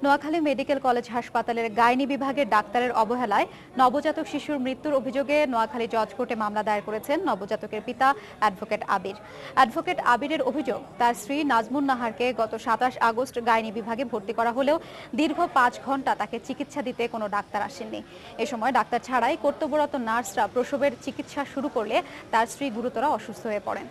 Noakhali medical college হাসপাতালের gynae বিভাগের ডাক্তারের অবহেলায় নবজাতক শিশুর মৃত্যুর অভিযোগে নোয়াখালী জজ কোর্টে মামলা দায়ের করেছেন নবজাতকের পিতা অ্যাডভোকেট আবির। অ্যাডভোকেট আবিরের অভিযোগ, তার স্ত্রী নাজমুন নাহারকে গত ২৭ আগস্ট গাইনি বিভাগে ভর্তি করা হলেও দীর্ঘ ৫ ঘন্টা তাকে চিকিৎসা দিতে কোনো ডাক্তার আসেননি। এ সময় ডাক্তার ছাড়াই কর্তব্যরত নার্সরা প্রসবের চিকিৎসা শুরু করলে তার স্ত্রী গুরুতর অসুস্থ হয়ে পড়েন।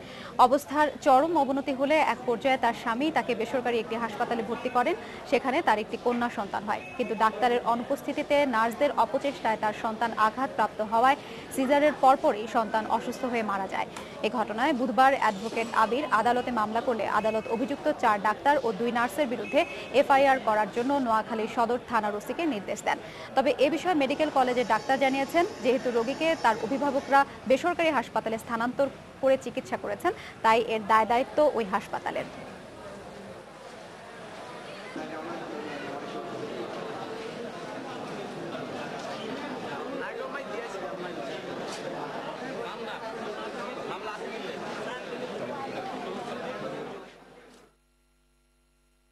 অবস্থার চরম অবনতি হলে এক পর্যায়ে তার স্বামী তাকে বেসরকারি একটি হাসপাতালে ভর্তি করেন। সেখানে তার একটি কন্যা সন্তান হয়, কিন্তু ডাক্তারের অনুপস্থিতিতে নার্সদের অপচেষ্টায় তার সন্তান আঘাতপ্রাপ্ত হওয়ায় সিজারের পরপরই সন্তান অসুস্থ হয়ে মারা যায়। এ ঘটনায় বুধবার অ্যাডভোকেট আবির আদালতে মামলা করলে আদালত অভিযুক্ত ৪ ডাক্তার ও ২ নার্সের বিরুদ্ধে এফআইআর করার জন্য নোয়াখালী সদর থানার ওসিকে নির্দেশ দেন। তবে এ বিষয়ে মেডিকেল কলেজের ডাক্তার জানিয়েছেন, যেহেতু রোগীকে তার অভিভাবকরা বেসরকারি হাসপাতালে স্থানান্তর করে চিকিৎসা করেছেন, তাই এর দায় দায়িত্ব ওই হাসপাতালের।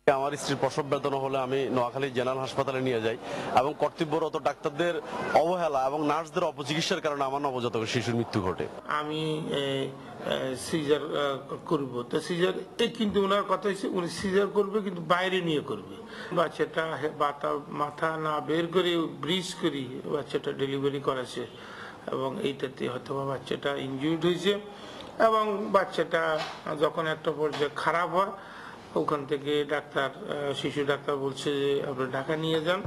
আমার স্ত্রীর প্রসব বেদনা হলে আমি নোয়াখালী জেনারেল হাসপাতালে নিয়ে যাই এবং কর্তব্যরত ডাক্তারদের অবহেলা এবং নার্সদের অপচিকিৎসার কারণে আমার নবজাতক শিশুর মৃত্যু ঘটে। আমি সিজার করব, তো সিজার কিন্তু ওনার কথা হচ্ছে উনি সিজার করবে কিন্তু বাইরে নিয়ে করবে। বাচ্চাটা মাথা না বের করে ব্রিজ করি বাচ্চাটা ডেলিভারি করেছে এবং এইটাতে হয়তো বাচ্চাটা ইনজুর্ড হয়েছে এবং বাচ্চাটা যখন একটা পর্যায়ে খারাপ হয় ওখান থেকে শিশু ডাক্তার বলছে যে আপনি ঢাকা নিয়ে যান।